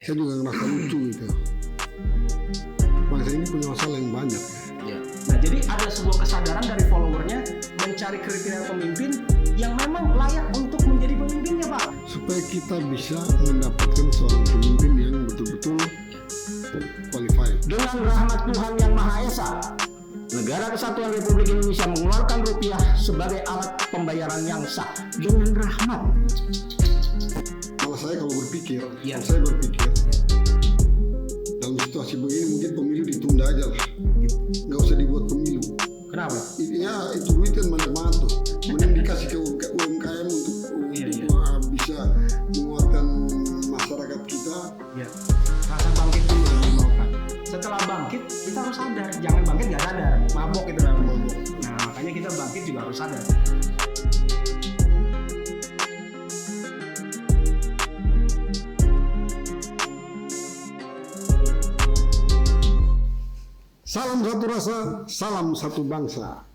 Saya juga ngerasa lucu gitu. Bangsa ini punya masalah yang banyak. Ya. Nah, jadi ada sebuah kesadaran dari followernya mencari kriteria pemimpin yang memang layak untuk menjadi pemimpinnya, Pak. Supaya kita bisa mendapatkan seorang pemimpin yang betul-betul qualified. Dengan rahmat Tuhan yang Maha Esa, Negara Kesatuan Republik Indonesia mengeluarkan rupiah sebagai alat pembayaran yang sah. Dengan rahmat. Malah saya kalau berpikir, Ya. saya berpikir dalam situasi begini mungkin pemilu ditunda aja lah. Nggak usah dibuat pemilu. Kenapa? Ya itu duit kan banyak banget tuh. Mending dikasih ke UMKM untuk bisa menguatkan masyarakat kita. Ya. Rasa bangkit dulu yang dimaukan. Setelah bangkit, kita harus sadar. Jangan bangkit nggak sadar. Mabok itu namanya. Nah, makanya kita bangkit juga harus sadar. Salam satu rasa, salam satu bangsa.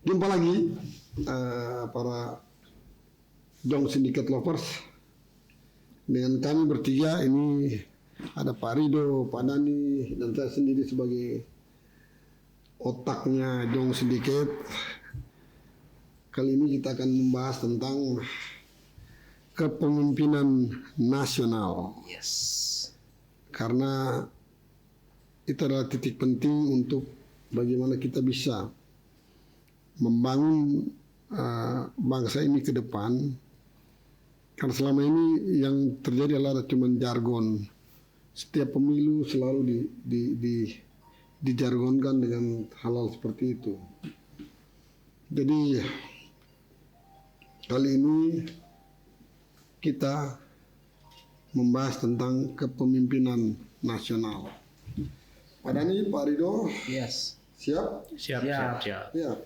Jumpa lagi para Jong Syndicate Lovers. Dengan kami bertiga ini ada Pak Rido, Pak Dani, dan saya sendiri sebagai otaknya Jong Syndicate. Kali ini kita akan membahas tentang kepemimpinan nasional. Yes. Karena itu adalah titik penting untuk bagaimana kita bisa membangun bangsa ini ke depan. Karena selama ini yang terjadi adalah cuma jargon. Setiap pemilu selalu dijargonkan dengan hal-hal seperti itu. Jadi kali ini kita membahas tentang kepemimpinan nasional. Pak Dani, Pak Rido, Yes. siap? Siap. Ya.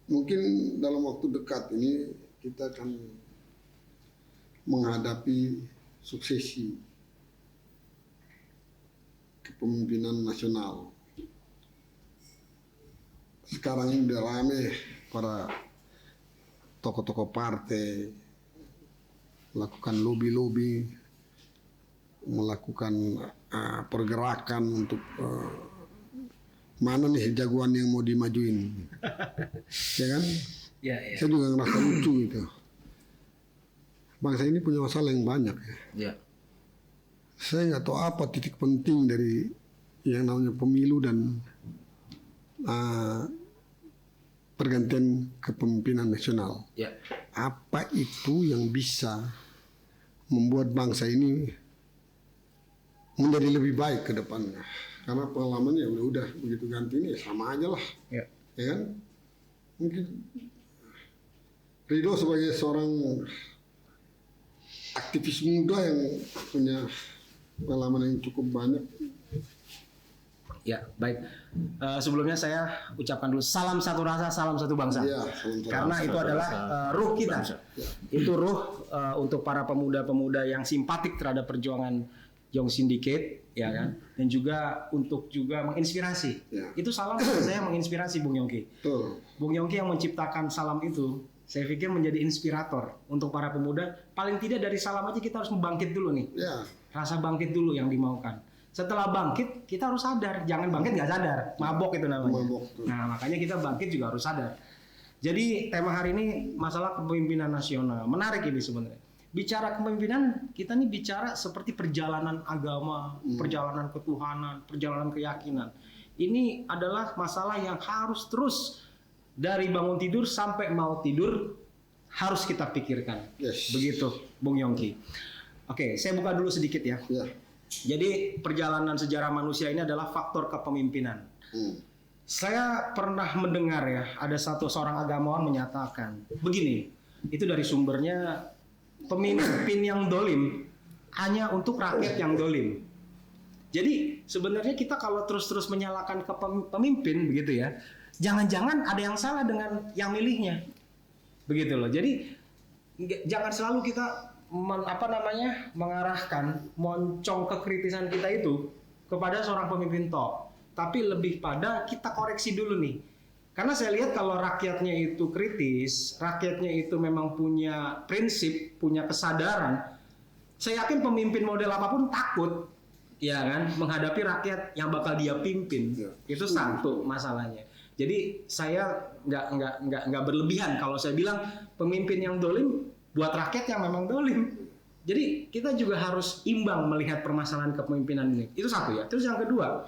Mungkin dalam waktu dekat ini kita akan menghadapi suksesi kepemimpinan nasional. Sekarang ini udah rame para tokoh-tokoh partai melakukan lobby-lobby, melakukan pergerakan untuk mana nih jagoan yang mau dimajuin, ya kan? Ya. Saya juga ngerasa lucu gitu. Bangsa ini punya masalah yang banyak. Ya. Saya nggak tahu apa titik penting dari yang namanya pemilu dan pergantian kepemimpinan nasional. Ya. Apa itu yang bisa membuat bangsa ini menjadi lebih baik ke depannya? Karena pengalamannya udah begitu ganti ini ya sama aja lah, Ya. ya kan? Mungkin Rido sebagai seorang aktivis muda yang punya pengalaman yang cukup banyak. Ya, baik. Sebelumnya saya ucapkan dulu salam satu rasa, salam satu bangsa. Iya, salam satu Karena rasa. itu adalah ruh kita. Itu ruh untuk para pemuda-pemuda yang simpatik terhadap perjuangan Jong Syndicate, ya kan? Dan juga untuk juga menginspirasi. Ya. Itu salam saya menginspirasi Bung Yongki. Betul. Bung Yongki yang menciptakan salam itu, saya pikir menjadi inspirator untuk para pemuda. Paling tidak dari salam aja kita harus membangkit dulu nih. Ya, Rasa bangkit dulu yang dimaukan. Setelah bangkit, kita harus sadar. Jangan bangkit nggak sadar. Mabok itu namanya. Mabok, tuh. Nah, makanya kita bangkit juga harus sadar. Jadi tema hari ini masalah kepemimpinan nasional. Menarik ini sebenarnya. Bicara kepemimpinan, kita nih bicara seperti perjalanan agama, perjalanan ketuhanan, perjalanan keyakinan. Ini adalah masalah yang harus terus dari bangun tidur sampai mau tidur harus kita pikirkan. Yes. Begitu, Bung Yongki. Oke, saya buka dulu sedikit ya. ya. Jadi perjalanan sejarah manusia ini adalah faktor kepemimpinan. Saya pernah mendengar ya, ada seorang agamawan menyatakan begini, itu dari sumbernya, pemimpin yang dolim hanya untuk rakyat yang dolim. Jadi sebenarnya kita kalau terus-terus menyalahkan pemimpin begitu ya, jangan-jangan ada yang salah dengan yang milihnya, begitu loh. Jadi jangan selalu kita mengarahkan moncong kekritisan kita itu kepada seorang pemimpin top, tapi lebih pada kita koreksi dulu nih. Karena saya lihat kalau rakyatnya itu kritis, rakyatnya itu memang punya prinsip, punya kesadaran, Saya yakin pemimpin model apapun takut, ya kan, menghadapi rakyat yang bakal dia pimpin. Ya. Itu satu masalahnya. Jadi saya nggak berlebihan kalau saya bilang pemimpin yang dolim buat rakyat yang memang dolim. Jadi kita juga harus imbang melihat permasalahan kepemimpinan ini. Itu satu ya. Terus yang kedua,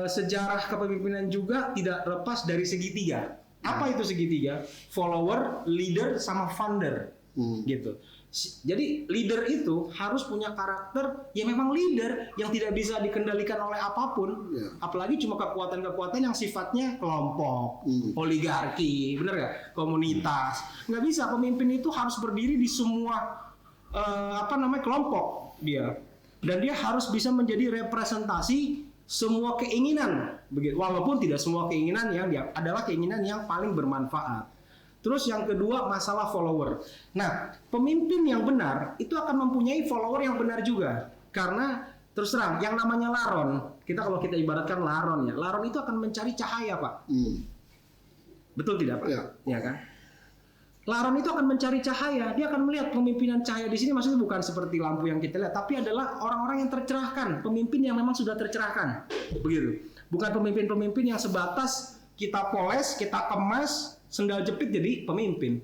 sejarah kepemimpinan juga tidak lepas dari segitiga. Apa itu segitiga? Follower, leader, sama founder. Gitu. Jadi leader itu harus punya karakter yang memang leader yang tidak bisa dikendalikan oleh apapun, apalagi cuma kekuatan-kekuatan yang sifatnya kelompok, oligarki, bener nggak? Komunitas, nggak bisa. Pemimpin itu harus berdiri di semua kelompok dia, dan dia harus bisa menjadi representasi semua keinginan, begitu. Walaupun tidak semua keinginan yang dia adalah keinginan yang paling bermanfaat. Terus yang kedua masalah follower. Nah, pemimpin yang benar itu akan mempunyai follower yang benar juga. Karena terus terang, yang namanya laron, kalau kita ibaratkan laron ya, laron itu akan mencari cahaya, Pak. Betul tidak, Pak? Ya kan? Laron itu akan mencari cahaya. Dia akan melihat pemimpinan cahaya di sini maksudnya bukan seperti lampu yang kita lihat, tapi adalah orang-orang yang tercerahkan, pemimpin yang memang sudah tercerahkan. Begitu. Bukan pemimpin-pemimpin yang sebatas kita poles, kita kemas, sendal jepit jadi pemimpin.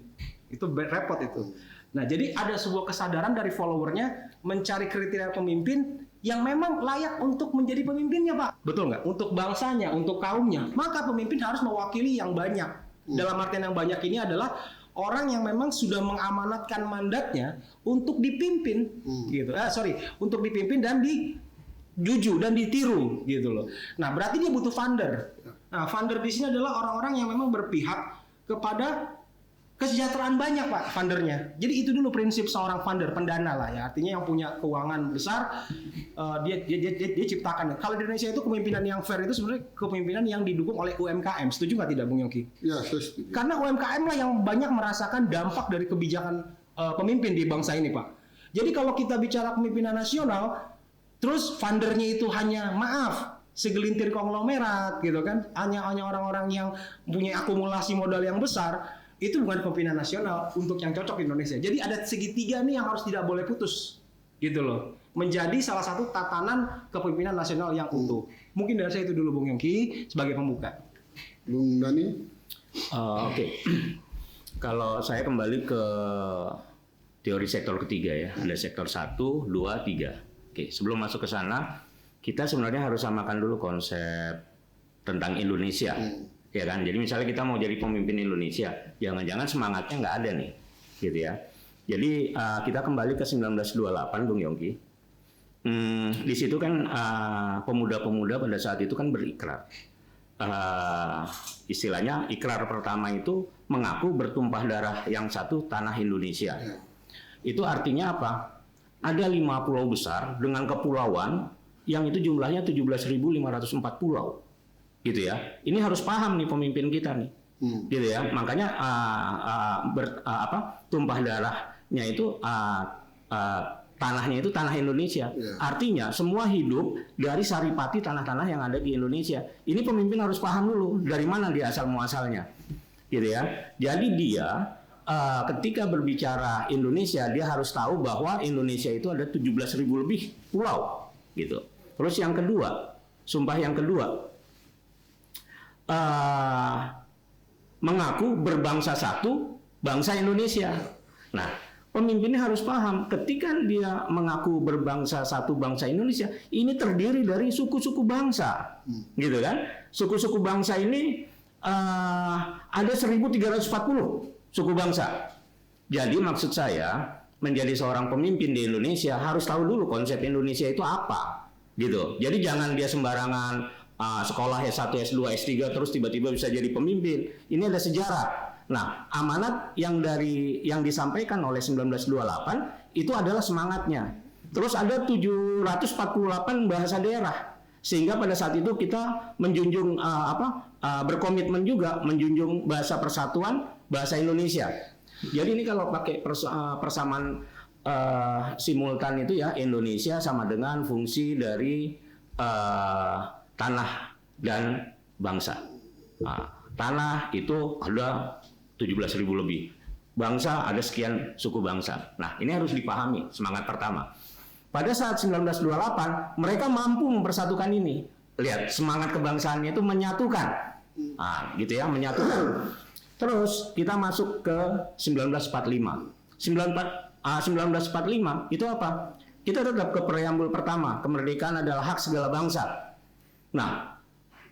Itu repot itu. Nah, jadi ada sebuah kesadaran dari followernya mencari kriteria pemimpin yang memang layak untuk menjadi pemimpinnya, Pak. Betul nggak? Untuk bangsanya, untuk kaumnya. Maka pemimpin harus mewakili yang banyak. Dalam artian yang banyak ini adalah orang yang memang sudah mengamanatkan mandatnya untuk dipimpin, gitu. Untuk dipimpin dan dijuju dan ditiru, gitu loh. Nah, berarti dia butuh founder. Nah, founder di sini adalah orang-orang yang memang berpihak kepada kesejahteraan banyak, Pak, foundernya. Jadi itu dulu prinsip seorang founder, pendana lah ya. Artinya yang punya keuangan besar, dia ciptakan. Kalau di Indonesia itu kepemimpinan yang fair itu sebenarnya kepemimpinan yang didukung oleh UMKM. Setuju nggak tidak, Bung Yongki? Ya, saya setuju. Karena UMKM lah yang banyak merasakan dampak dari kebijakan pemimpin di bangsa ini, Pak. Jadi kalau kita bicara kepemimpinan nasional, terus foundernya itu hanya segelintir konglomerat gitu kan, hanya orang-orang yang punya akumulasi modal yang besar, itu bukan kepemimpinan nasional untuk yang cocok di Indonesia. Jadi ada segitiga nih yang harus tidak boleh putus, gitu loh, menjadi salah satu tatanan kepemimpinan nasional yang utuh. Mungkin dari saya itu dulu, Bung Yongki, sebagai pembuka. Bung Dani? Oke. Kalau saya kembali ke teori sektor ketiga ya, ada sektor 1, 2, 3. Oke, sebelum masuk ke sana, kita sebenarnya harus samakan dulu konsep tentang Indonesia, ya kan? Jadi misalnya kita mau jadi pemimpin Indonesia, jangan-jangan semangatnya nggak ada nih, gitu ya. Jadi kita kembali ke 1928, Bung Yongki. Di situ kan pemuda-pemuda pada saat itu kan berikrar. Istilahnya ikrar pertama itu mengaku bertumpah darah yang satu tanah Indonesia. Itu artinya apa? Ada 5 pulau besar dengan kepulauan yang itu jumlahnya 17.504 pulau, gitu ya. Ini harus paham nih pemimpin kita nih, gitu ya. Makanya tumpah darahnya itu tanahnya itu tanah Indonesia. Artinya semua hidup dari saripati tanah-tanah yang ada di Indonesia. Ini pemimpin harus paham dulu dari mana dia asal muasalnya, gitu ya. Jadi dia ketika berbicara Indonesia, dia harus tahu bahwa Indonesia itu ada 17.000 lebih pulau, gitu. Terus yang kedua, sumpah yang kedua, mengaku berbangsa satu, bangsa Indonesia. Nah, pemimpinnya harus paham, ketika dia mengaku berbangsa satu, bangsa Indonesia, ini terdiri dari suku-suku bangsa, gitu kan? Suku-suku bangsa ini ada 1.340 suku bangsa. Jadi maksud saya, menjadi seorang pemimpin di Indonesia harus tahu dulu konsep Indonesia itu apa, gitu. Jadi jangan dia sembarangan sekolah S1, S2, S3 terus tiba-tiba bisa jadi pemimpin. Ini ada sejarah. Nah, amanat yang disampaikan oleh 1928 itu adalah semangatnya. Terus ada 748 bahasa daerah. Sehingga pada saat itu kita menjunjung berkomitmen juga menjunjung bahasa persatuan, bahasa Indonesia. Jadi ini kalau pakai persamaan simultan itu ya, Indonesia sama dengan fungsi dari tanah dan bangsa. Tanah itu ada 17.000 lebih. bangsa, ada sekian suku bangsa. Nah, ini harus dipahami semangat pertama. Pada saat 1928, mereka mampu mempersatukan ini. Lihat, semangat kebangsaannya itu menyatukan. Nah, gitu ya, menyatukan. Terus kita masuk ke 1945. 1945 itu apa? Kita tetap ke preambul pertama, kemerdekaan adalah hak segala bangsa. Nah,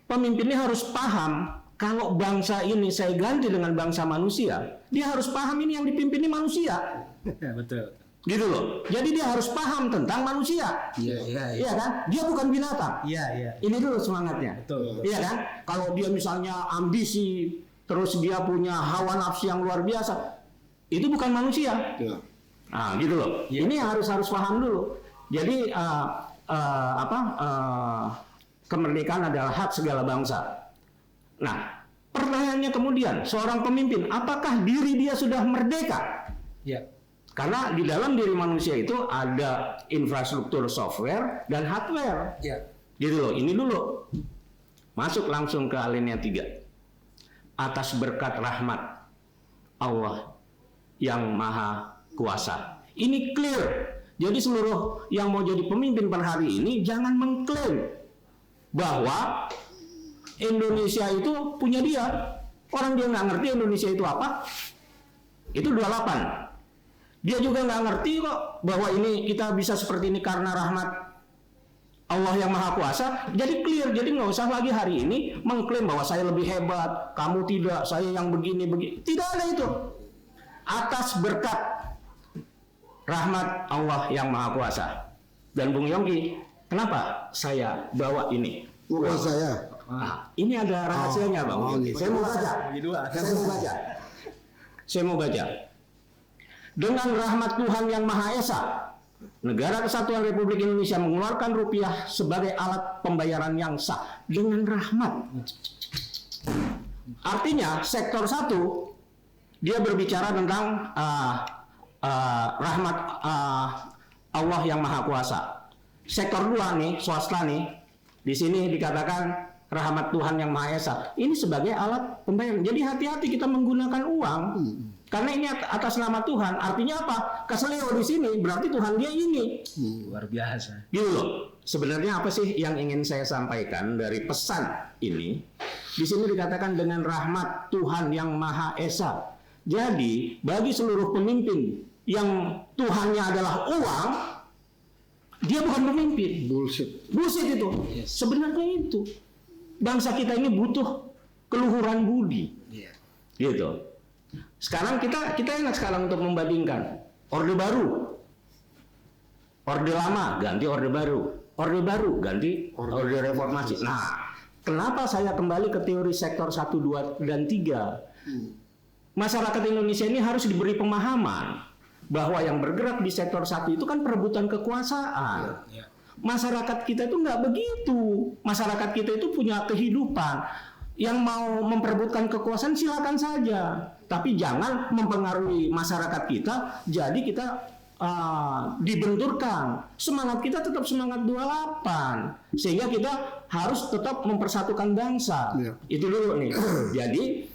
pemimpin ini harus paham kalau bangsa ini saya ganti dengan bangsa manusia, dia harus paham ini yang dipimpin ini manusia. Betul. Gitu loh. Jadi dia harus paham tentang manusia. Iya kan? Dia bukan binatang. Iya. Ini dulu semangatnya. Betul. Iya kan? Kalau dia misalnya ambisi, terus dia punya hawa nafsu yang luar biasa, itu bukan manusia. Ya. Nah, gitu loh. Ini harus paham dulu. Jadi kemerdekaan adalah hak segala bangsa. Nah, pertanyaannya kemudian, seorang pemimpin, apakah diri dia sudah merdeka? Ya. Karena di dalam diri manusia itu ada infrastruktur software dan hardware. Ya. Gitu loh. Ini dulu. Masuk langsung ke alinea 3. Atas berkat rahmat Allah yang Maha Kuasa. Ini clear. Jadi seluruh yang mau jadi pemimpin per hari ini jangan mengklaim bahwa Indonesia itu punya dia. Orang dia nggak ngerti Indonesia itu apa. Itu 28. Dia juga nggak ngerti kok bahwa ini kita bisa seperti ini karena rahmat Allah yang Maha Kuasa. Jadi clear. Jadi nggak usah lagi hari ini mengklaim bahwa saya lebih hebat, kamu tidak, saya yang begini. Tidak ada itu. Atas berkat rahmat Allah yang Maha Kuasa. Dan Bung Yongki, kenapa saya bawa ini? Bukan saya. Nah, ini ada rahasianya, Bang. gitu. Saya mau baca. Saya mau baca. Dengan rahmat Tuhan yang Maha Esa, Negara Kesatuan Republik Indonesia mengeluarkan rupiah sebagai alat pembayaran yang sah dengan rahmat. Artinya sektor 1 dia berbicara tentang rahmat Allah yang Maha Kuasa. Sektor 2 nih, swasta nih, di sini dikatakan rahmat Tuhan yang Maha Esa. Ini sebagai alat pembayaran. Jadi hati-hati kita menggunakan uang. Karena ini atas nama Tuhan. Artinya apa? Keselio di sini berarti Tuhan dia ini. Luar biasa. Gitu loh. Sebenarnya apa sih yang ingin saya sampaikan dari pesan ini? Di sini dikatakan dengan rahmat Tuhan yang Maha Esa. Jadi bagi seluruh pemimpin yang Tuhannya adalah uang, dia bukan pemimpin. Bullshit itu. Yes. Sebenarnya itu. Bangsa kita ini butuh keluhuran budi. Iya. Gitu. Sekarang kita enak sekarang untuk membandingkan orde baru, orde lama ganti orde baru ganti orde reformasi. Nah, kenapa saya kembali ke teori sektor 1, 2, dan 3? Masyarakat Indonesia ini harus diberi pemahaman bahwa yang bergerak di sektor 1 itu kan perebutan kekuasaan. Ya. Masyarakat kita itu nggak begitu. Masyarakat kita itu punya kehidupan. Yang mau memperebutkan kekuasaan silakan saja, tapi jangan mempengaruhi masyarakat kita. Jadi kita dibenturkan. Semangat kita tetap semangat 28, sehingga kita harus tetap mempersatukan bangsa. Ya. Itu dulu nih. Jadi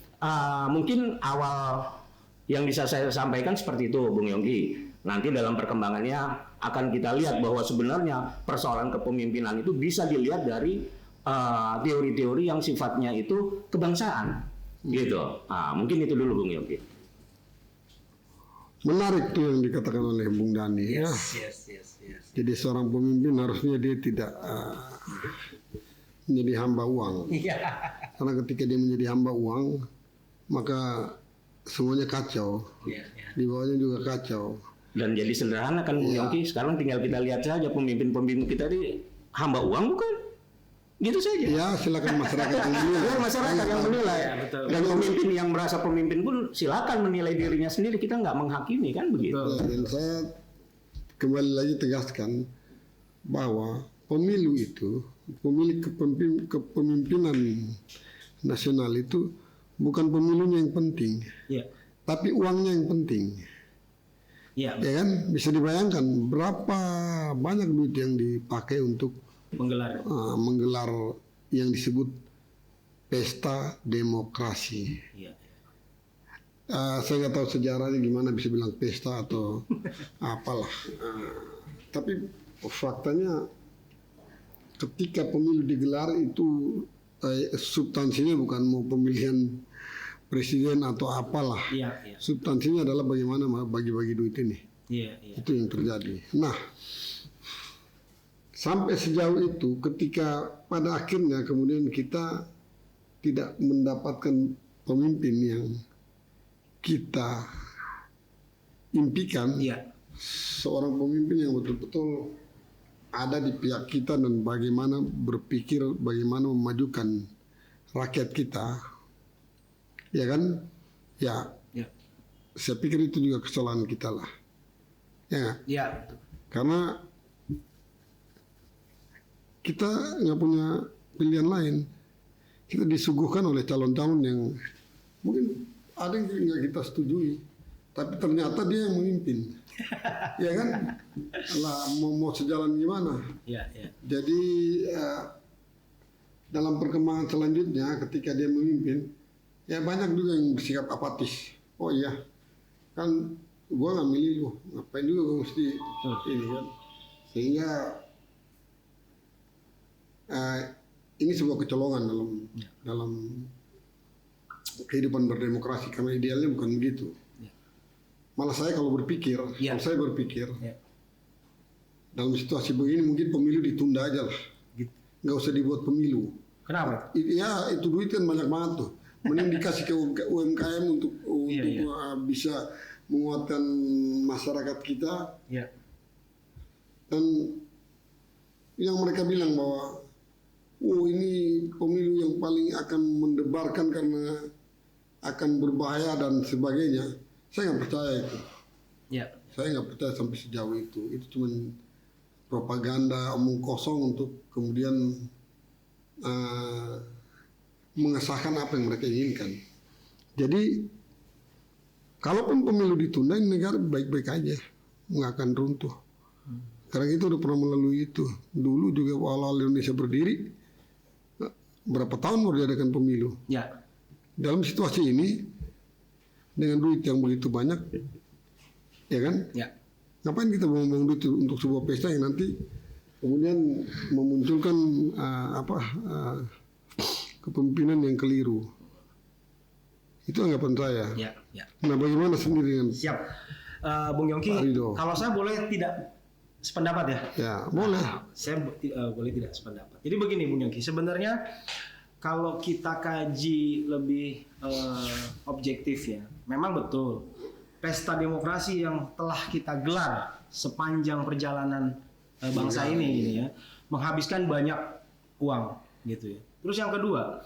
mungkin awal yang bisa saya sampaikan seperti itu, Bung Yongki. Nanti dalam perkembangannya akan kita lihat bahwa sebenarnya persoalan kepemimpinan itu bisa dilihat dari teori-teori yang sifatnya itu kebangsaan, gitu. Mungkin itu dulu, Bung Yongki. Menarik tuh yang dikatakan oleh Bung Dani. Yes. Jadi seorang pemimpin harusnya dia tidak menjadi hamba uang. Iya. Karena ketika dia menjadi hamba uang, maka semuanya kacau. Iya. Di bawahnya juga kacau. Dan jadi sederhana kan, Bung Yongki. Sekarang tinggal kita lihat saja pemimpin-pemimpin kita ini hamba uang bukan? Gitu saja. Ya, silakan masyarakat yang menilai. Biar masyarakat yang menilai. Ya, betul. Dan pemimpin yang merasa pemimpin pun silakan menilai dirinya sendiri. Kita nggak menghakimi kan begitu. Dan saya kembali lagi tegaskan bahwa pemilu itu, kepemimpinan nasional itu bukan pemilunya yang penting, Iya. tapi uangnya yang penting. Iya. Ya kan, bisa dibayangkan berapa banyak duit yang dipakai untuk Menggelar. menggelar yang disebut pesta demokrasi. Iya. Saya nggak tahu sejarahnya gimana bisa bilang pesta atau apalah. Tapi faktanya ketika pemilu digelar itu substansinya bukan mau pemilihan presiden atau apalah. Iya, iya. Substansinya adalah bagaimana bagi-bagi duit ini. Iya, iya. Itu yang terjadi. Nah, sampai sejauh itu ketika pada akhirnya kemudian kita tidak mendapatkan pemimpin yang kita impikan, Iya. seorang pemimpin yang betul-betul ada di pihak kita dan bagaimana berpikir, bagaimana memajukan rakyat kita, ya kan? Ya, Iya. saya pikir itu juga kesalahan kita lah, ya nggak? Iya. Karena kita nggak punya pilihan lain. Kita disuguhkan oleh calon-calon yang mungkin ada yang nggak kita setujui, tapi ternyata dia yang memimpin, ya kan? Lah mau sejalan gimana? Iya, iya. Jadi dalam perkembangan selanjutnya ketika dia memimpin, ya banyak juga yang bersikap apatis. Oh iya, kan gua nggak milih lu, ngapain juga gua mesti ini kan? Sehingga ini sebuah kecolongan dalam kehidupan berdemokrasi, karena idealnya bukan begitu. Malah saya kalau berpikir, Ya. kalau saya berpikir Ya. dalam situasi begini mungkin pemilu ditunda aja lah, Gitu. nggak usah dibuat pemilu. Kenapa? Ya itu duit kan banyak banget tuh, mending dikasih ke UMKM untuk Iya. bisa menguatkan masyarakat kita. Iya. Dan yang mereka bilang bahwa ini pemilu yang paling akan mendebarkan karena akan berbahaya dan sebagainya, saya nggak percaya itu. Iya. Saya nggak percaya sampai sejauh itu. Itu cuma propaganda omong kosong untuk kemudian mengesahkan apa yang mereka inginkan. Jadi kalaupun pemilu ditunda, ini negara baik-baik aja, nggak akan runtuh. Karena kita udah pernah melalui itu. Dulu juga awal Indonesia berdiri, berapa tahun baru diadakan pemilu. Ya. Dalam situasi ini, dengan duit yang begitu banyak, ya kan? Ya. Ngapain kita buang-buang duit untuk sebuah pesta yang nanti kemudian memunculkan kepemimpinan yang keliru? Itu anggapan saya. Ya. Ya. Nah, bagaimana sendiri dengan Siap. Bung Yongki, Pak Rido. kalau saya boleh tidak sependapat ya? Ya, boleh. Saya boleh tidak sependapat. Jadi begini Bung Yongki, sebenarnya kalau kita kaji lebih objektif ya, memang betul pesta demokrasi yang telah kita gelar sepanjang perjalanan bangsa ini ya, menghabiskan banyak uang gitu ya. Terus yang kedua,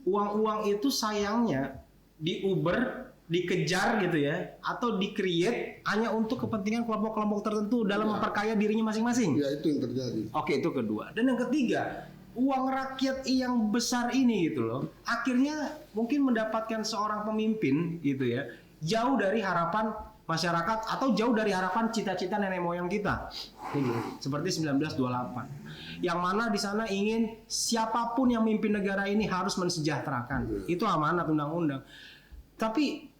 uang-uang itu sayangnya diuber, dikejar gitu ya, atau di-create hanya untuk kepentingan kelompok-kelompok tertentu dalam memperkaya dirinya masing-masing. Ya, itu yang terjadi. Oke, itu kedua. Dan yang ketiga, uang rakyat yang besar ini gitu loh, akhirnya mungkin mendapatkan seorang pemimpin gitu ya, jauh dari harapan masyarakat atau jauh dari harapan cita-cita nenek moyang kita. Seperti 1928. Yang mana di sana ingin siapapun yang memimpin negara ini harus mensejahterakan. Itu amanat undang-undang. Tapi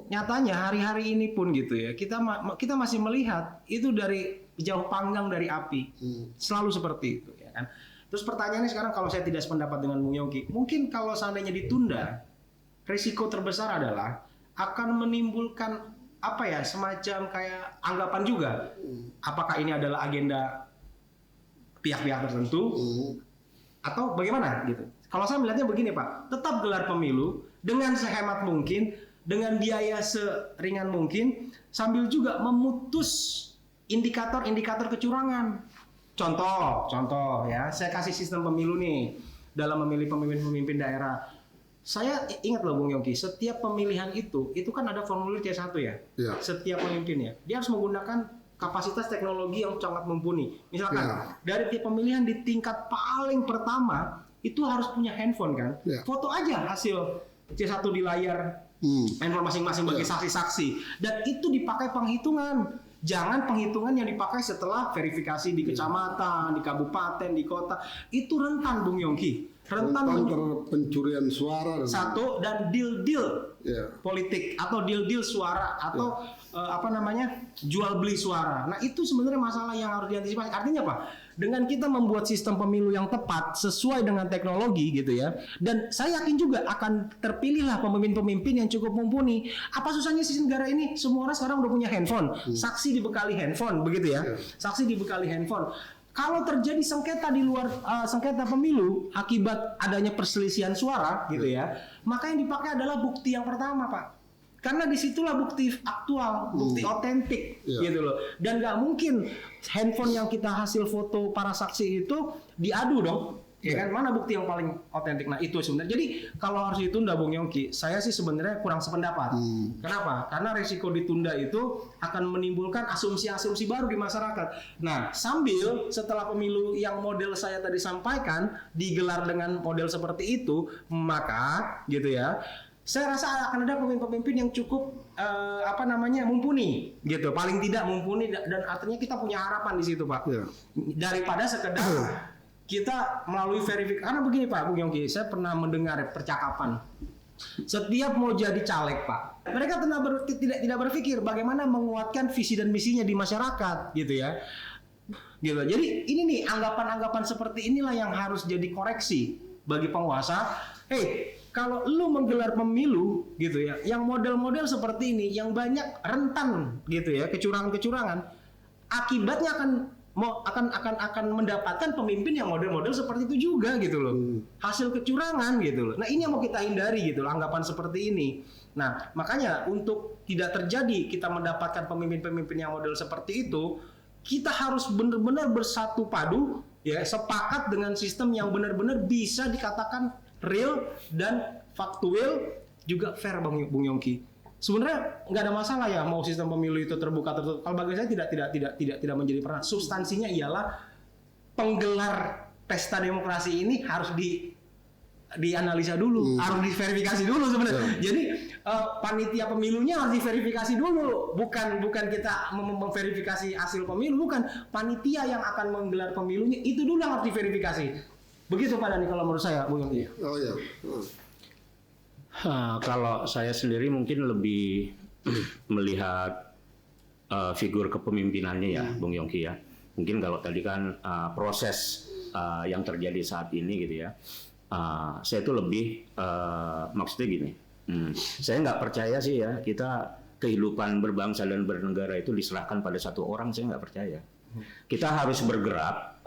nyatanya hari-hari ini pun gitu ya, kita masih melihat itu dari jauh panggang dari api. Selalu seperti itu ya kan. Terus pertanyaannya sekarang, kalau saya tidak sependapat dengan Bung Yongki, mungkin kalau seandainya ditunda, risiko terbesar adalah akan menimbulkan semacam kayak anggapan juga. Apakah ini adalah agenda pihak-pihak tertentu atau bagaimana gitu. Kalau saya melihatnya begini Pak, tetap gelar pemilu dengan sehemat mungkin, dengan biaya seringan mungkin, sambil juga memutus indikator-indikator kecurangan. Contoh ya, saya kasih sistem pemilu nih dalam memilih pemimpin-pemimpin daerah. Saya ingat loh Bung Yongki, setiap pemilihan itu kan ada formulir C1 ya. Ya. Setiap pemimpinnya, dia harus menggunakan kapasitas teknologi yang sangat mumpuni. Misalkan dari tiap pemilihan di tingkat paling pertama itu harus punya handphone kan. Ya. Foto aja hasil C1 di layar handphone masing-masing bagi saksi-saksi. Dan itu dipakai penghitungan. Jangan penghitungan yang dipakai setelah verifikasi di kecamatan, di kabupaten, di kota. Itu rentan Bung Yongki. rentan terhadap pencurian suara dan satu dan deal-deal ya. politik atau deal-deal suara atau jual beli suara. Nah itu sebenarnya masalah yang harus diantisipasi. Artinya apa? Dengan kita membuat sistem pemilu yang tepat sesuai dengan teknologi gitu ya, dan saya yakin juga akan terpilihlah pemimpin-pemimpin yang cukup mumpuni. Apa susahnya sih negara ini? Semua orang sekarang udah punya handphone, saksi dibekali handphone begitu ya, saksi dibekali handphone. Kalau terjadi sengketa di luar sengketa pemilu akibat adanya perselisihan suara gitu ya, maka yang dipakai adalah bukti yang pertama, Pak. Karena disitulah bukti aktual, bukti otentik gitu loh. Dan nggak mungkin handphone yang kita hasil foto para saksi itu diadu dong. Ya kan, mana bukti yang paling otentik? Nah itu sebenarnya. Jadi kalau harus ditunda, Bung Yongki, saya sih sebenarnya kurang sependapat. Kenapa? Karena resiko ditunda itu akan menimbulkan asumsi-asumsi baru di masyarakat. Nah sambil setelah pemilu yang model saya tadi sampaikan digelar dengan model seperti itu, maka gitu ya, saya rasa akan ada pemimpin-pemimpin yang cukup mumpuni gitu, paling tidak mumpuni, dan artinya kita punya harapan di situ, Pak. Daripada sekedar kita melalui verifikasi. Karena begini Pak Bung Yongki, saya pernah mendengar percakapan. Setiap mau jadi caleg Pak, mereka tidak berpikir bagaimana menguatkan visi dan misinya di masyarakat gitu ya. Gitu. Jadi ini nih anggapan-anggapan seperti inilah yang harus jadi koreksi bagi penguasa. Kalau lu menggelar pemilu gitu ya, yang model-model seperti ini, yang banyak rentan gitu ya, kecurangan-kecurangan, akibatnya akan mendapatkan pemimpin yang model-model seperti itu juga gitu loh. Hasil kecurangan gitu loh. Nah, ini yang mau kita hindari gitu loh, anggapan seperti ini. Nah, makanya untuk tidak terjadi kita mendapatkan pemimpin-pemimpin yang model seperti itu, kita harus benar-benar bersatu padu ya, sepakat dengan sistem yang benar-benar bisa dikatakan real dan faktual juga fair, Bung Yongki. Sebenarnya nggak ada masalah ya mau sistem pemilu itu terbuka tertutup. Kalau bagi saya tidak menjadi peran. Substansinya ialah penggelar pesta demokrasi ini harus dianalisa dulu, harus diverifikasi dulu sebenarnya. Jadi panitia pemilunya harus diverifikasi dulu, bukan kita memverifikasi hasil pemilu, bukan, panitia yang akan menggelar pemilunya itu dulu yang harus diverifikasi. Begitu Pak Dhani kalau menurut saya, Bung Yongki. Oh ya. Kalau saya sendiri mungkin lebih melihat figur kepemimpinannya ya, Bung Yongki ya. Mungkin kalau tadi kan proses yang terjadi saat ini gitu ya, saya itu lebih maksudnya gini, saya nggak percaya sih ya kita kehidupan berbangsa dan bernegara itu diserahkan pada satu orang, saya nggak percaya. Kita harus bergerak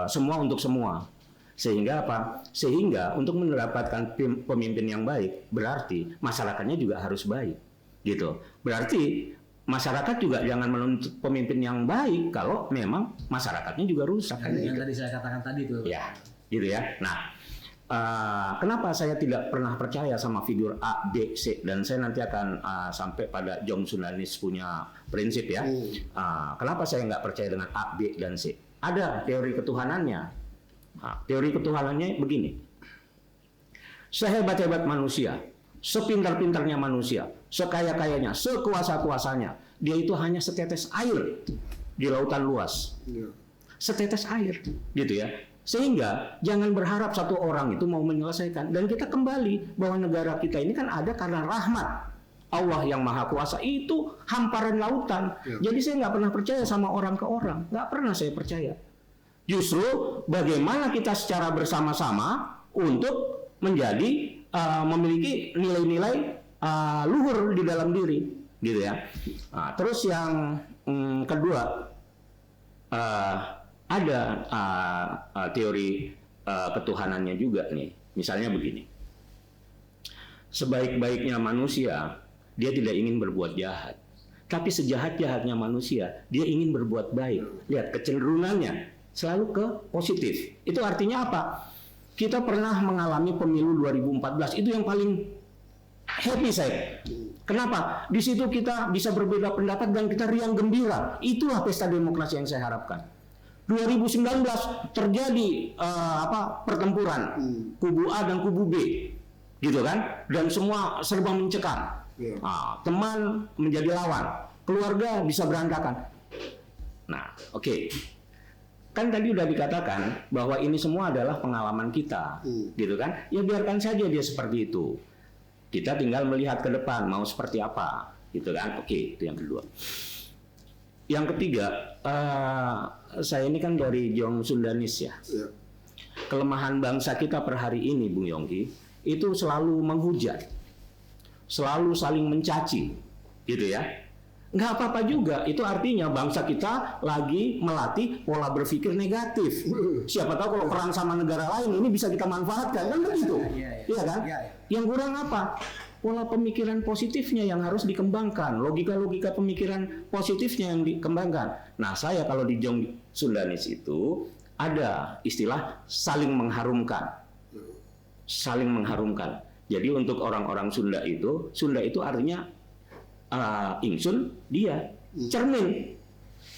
semua untuk semua. Sehingga apa? Sehingga untuk mendapatkan pemimpin yang baik, berarti masyarakatnya juga harus baik, gitu. Berarti masyarakat juga jangan menuntut pemimpin yang baik kalau memang masyarakatnya juga rusak. Yang tadi saya katakan tadi tuh. Ya, gitu ya. Nah, kenapa saya tidak pernah percaya sama figur A, B, C, dan saya nanti akan sampai pada Jong Sunanis punya prinsip ya. Kenapa saya nggak percaya dengan A, B, dan C? Ada teori ketuhanannya. Teori ketuhanannya begini. Sehebat-hebat manusia, sepintar-pintarnya manusia, sekaya-kayanya, sekuasa-kuasanya, dia itu hanya setetes air di lautan luas. Setetes air, gitu ya. Sehingga jangan berharap satu orang itu mau menyelesaikan. Dan kita kembali bahwa negara kita ini kan ada karena rahmat Allah yang Maha Kuasa, itu hamparan lautan. Jadi saya nggak pernah percaya sama orang ke orang, nggak pernah saya percaya. Justru bagaimana kita secara bersama-sama untuk menjadi memiliki nilai-nilai luhur di dalam diri, gitu ya. Terus yang kedua, ada teori ketuhanannya juga nih. Misalnya begini, sebaik-baiknya manusia dia tidak ingin berbuat jahat, tapi sejahat-jahatnya manusia dia ingin berbuat baik. Lihat kecenderungannya selalu ke positif. Itu artinya apa? Kita pernah mengalami pemilu 2014, itu yang paling happy saya. Kenapa? Di situ kita bisa berbeda pendapat dan kita riang gembira. Itulah pesta demokrasi yang saya harapkan. 2019 terjadi pertempuran kubu A dan kubu B, gitu kan? Dan semua serba mencekam. Teman menjadi lawan, keluarga bisa berantakan. Nah, oke. kan tadi udah dikatakan bahwa ini semua adalah pengalaman kita, gitu kan? Ya biarkan saja dia seperti itu. Kita tinggal melihat ke depan mau seperti apa, gitu kan? Oke, itu yang kedua. Yang ketiga, saya ini kan dari Jong Sundanis ya. Kelemahan bangsa kita per hari ini, Bung Yongki, itu selalu menghujat, selalu saling mencaci, gitu ya. Nggak apa-apa juga, itu artinya bangsa kita lagi melatih pola berpikir negatif. Siapa tahu kalau perang sama negara lain ini bisa kita manfaatkan, kan begitu? Iya kan? Yang kurang apa? Pola pemikiran positifnya yang harus dikembangkan, logika-logika pemikiran positifnya yang dikembangkan. Nah, saya kalau di Jong Sundanis itu ada istilah saling mengharumkan. Saling mengharumkan. Jadi untuk orang-orang Sunda itu artinya ingsun dia cermin.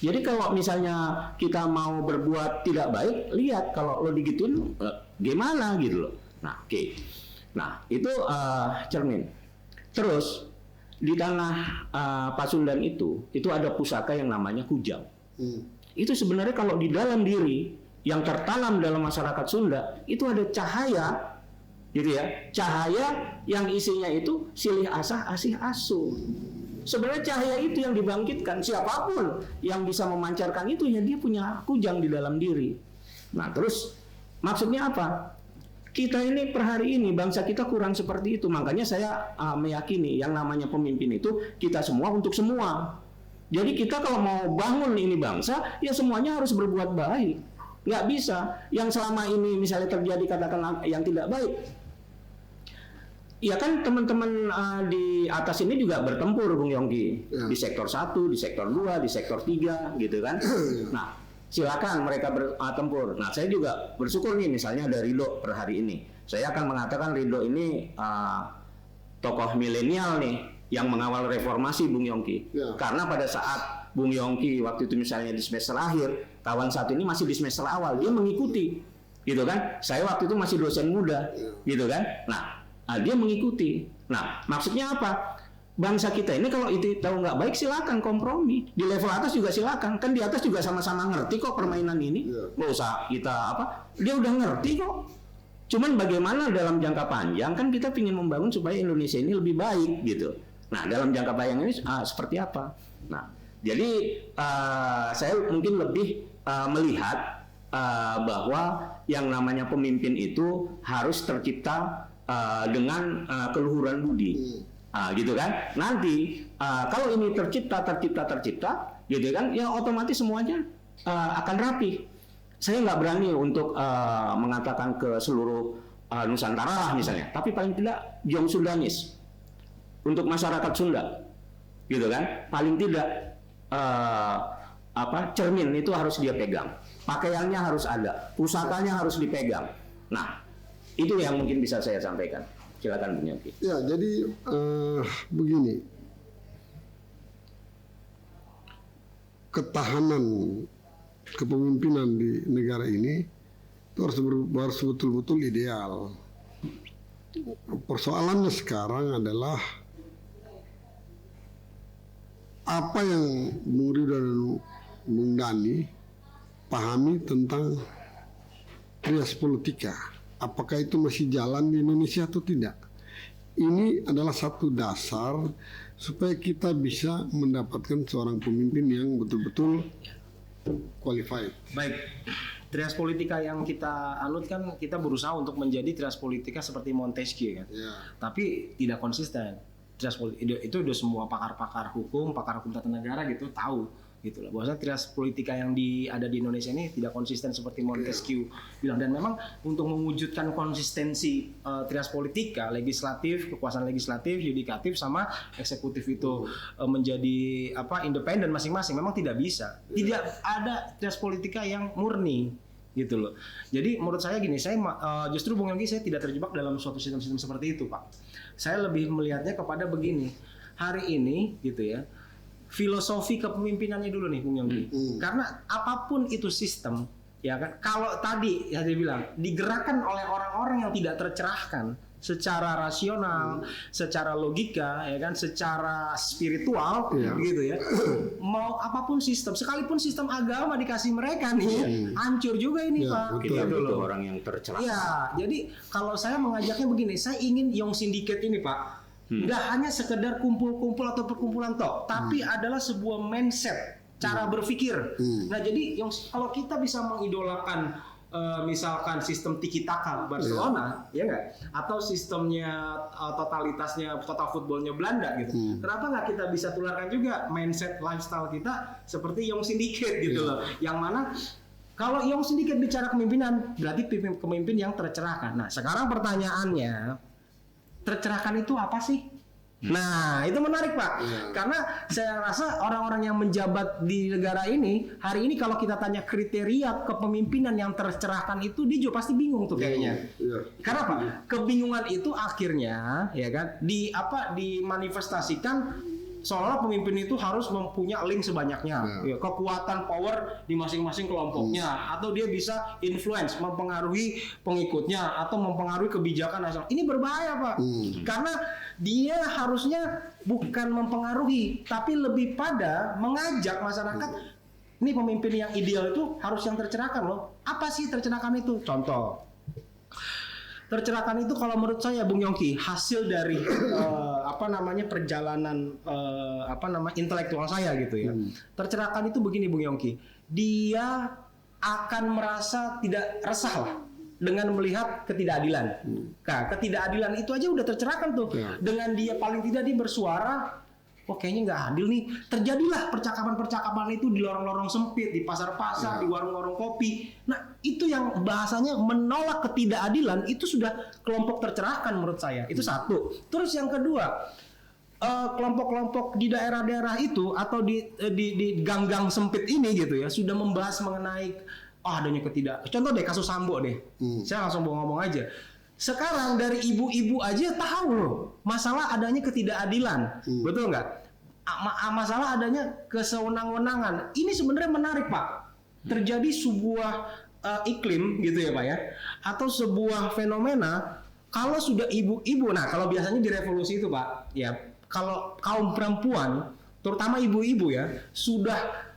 Jadi kalau misalnya kita mau berbuat tidak baik, lihat kalau lo digituin gimana gitu loh. Nah, oke. Nah, itu cermin. Terus di tanah Pasundan itu ada pusaka yang namanya kujang. Itu sebenarnya kalau di dalam diri yang tertanam dalam masyarakat Sunda itu ada cahaya, gitu ya. Cahaya yang isinya itu silih asah asih asuh. Sebenarnya cahaya itu yang dibangkitkan. Siapapun yang bisa memancarkan itu ya dia punya kujang di dalam diri. Nah, terus maksudnya apa? Kita ini per hari ini bangsa kita kurang seperti itu. Makanya saya meyakini yang namanya pemimpin itu kita semua untuk semua. Jadi kita kalau mau bangun ini bangsa, ya semuanya harus berbuat baik. Nggak bisa yang selama ini misalnya terjadi katakanlah yang tidak baik. Ya kan teman-teman di atas ini juga bertempur, Bung Yongki, di sektor 1, di sektor 2, di sektor 3, gitu kan. Nah, silakan mereka bertempur. Nah, saya juga bersyukur nih misalnya ada Ridho per hari ini. Saya akan mengatakan Ridho ini tokoh milenial nih yang mengawal reformasi, Bung Yongki. Karena pada saat Bung Yongki waktu itu misalnya di semester akhir, kawan satu ini masih di semester awal, dia mengikuti, gitu kan. Saya waktu itu masih dosen muda, gitu kan. Nah, dia mengikuti. Nah, maksudnya apa? Bangsa kita ini kalau itu tahu nggak baik silakan kompromi. Di level atas juga silakan. Kan di atas juga sama-sama ngerti kok permainan ini. Nggak usah kita apa? Dia udah ngerti kok. Cuman bagaimana dalam jangka panjang kan kita ingin membangun supaya Indonesia ini lebih baik gitu. Nah, dalam jangka panjang ini seperti apa? Nah, jadi saya mungkin lebih melihat bahwa yang namanya pemimpin itu harus tercipta dengan keluhuran budi, gitu kan? Nanti kalau ini tercipta, gitu kan? Ya otomatis semuanya akan rapi. Saya nggak berani untuk mengatakan ke seluruh Nusantara lah misalnya, tapi paling tidak Jong Sundanis untuk masyarakat Sunda, gitu kan? Paling tidak cermin itu harus dia pegang, pakaiannya harus ada, pusakanya harus dipegang. Nah, itu yang mungkin bisa saya sampaikan. Silakan Bung Yongki. Ya, jadi begini. Ketahanan kepemimpinan di negara ini itu harus betul-betul ideal. Persoalannya sekarang adalah apa yang Bung Ridho dan Bung Dani pahami tentang trias politika. Apakah itu masih jalan di Indonesia atau tidak? Ini adalah satu dasar supaya kita bisa mendapatkan seorang pemimpin yang betul-betul qualified. Baik, trias politika yang kita anut kan kita berusaha untuk menjadi trias politika seperti Montesquieu kan. Tapi tidak konsisten. Trias politika itu udah semua pakar-pakar hukum tata negara gitu tahu. Gitu lah. Bahwasanya trias politika yang ada di Indonesia ini tidak konsisten seperti Montesquieu bilang, dan memang untuk mewujudkan konsistensi trias politika legislatif, kekuasaan legislatif, yudikatif sama eksekutif itu menjadi independen masing-masing memang tidak bisa. Tidak ada trias politika yang murni gitu loh. Jadi menurut saya gini, saya justru Bung Yongki saya tidak terjebak dalam suatu sistem-sistem seperti itu, Pak. Saya lebih melihatnya kepada begini. Hari ini gitu ya, filosofi kepemimpinannya dulu nih Bung Yongki. Karena apapun itu sistem, ya kan, kalau tadi ya dia bilang digerakkan oleh orang-orang yang tidak tercerahkan, secara rasional, secara logika, ya kan, secara spiritual, Iya. gitu ya. Mau apapun sistem, sekalipun sistem agama dikasih mereka nih, hancur juga ini, Iya, Pak. betul. Kita Gitu butuh loh. orang yang tercerahkan. Iya, jadi kalau saya mengajaknya begini, saya ingin Young Syndicate ini, Pak, nggak hanya sekedar kumpul-kumpul atau perkumpulan tok, tapi adalah sebuah mindset, cara berpikir. Nah, jadi kalau kita bisa mengidolakan misalkan sistem tiki taka Barcelona, ya nggak? Atau sistemnya totalitasnya total footballnya Belanda gitu. Kenapa nggak kita bisa tularkan juga mindset lifestyle kita seperti Young Syndicate gitu loh? Yang mana kalau Young Syndicate bicara kepemimpinan, berarti pemimpin yang tercerahkan. Nah, sekarang pertanyaannya, tercerahkan itu apa sih? Nah, itu menarik, Pak. Karena saya rasa orang-orang yang menjabat di negara ini, hari ini kalau kita tanya kriteria kepemimpinan yang tercerahkan itu, dia juga pasti bingung tuh kayaknya. Iya. Karena apa? Kebingungan itu akhirnya, ya kan, dimanifestasikan seolah pemimpin itu harus mempunyai link sebanyaknya, ya, kekuatan power di masing-masing kelompoknya, atau dia bisa influence, mempengaruhi pengikutnya, atau mempengaruhi kebijakan nasional. Ini berbahaya, Pak, karena dia harusnya bukan mempengaruhi, tapi lebih pada mengajak masyarakat. Ini pemimpin yang ideal itu harus yang tercerahkan loh. Apa sih tercerahkan itu? Contoh. Tercerahkan itu kalau menurut saya, Bung Yongki, hasil dari perjalanan intelektual saya gitu ya. Tercerahkan itu begini, Bung Yongki, dia akan merasa tidak resah lah dengan melihat ketidakadilan. Nah, ketidakadilan itu aja udah tercerahkan tuh. Dengan dia paling tidak dia bersuara, kayaknya nggak adil nih. Terjadilah percakapan-percakapan itu di lorong-lorong sempit, di pasar-pasar, di warung-warung kopi. Nah, itu yang bahasanya menolak ketidakadilan, itu sudah kelompok tercerahkan menurut saya. Itu satu. Terus yang kedua, kelompok-kelompok di daerah-daerah itu atau di gang-gang sempit ini gitu ya, sudah membahas mengenai adanya contoh deh kasus Sambo deh. Saya langsung mau ngomong aja. Sekarang dari ibu-ibu aja tahu loh masalah adanya ketidakadilan, betul nggak? Masalah adanya kesewenang-wenangan. Ini sebenarnya menarik, Pak. Terjadi sebuah iklim gitu ya, Pak ya, atau sebuah fenomena kalau sudah ibu-ibu. Nah, kalau biasanya di revolusi itu, Pak, ya kalau kaum perempuan, terutama ibu-ibu ya, sudah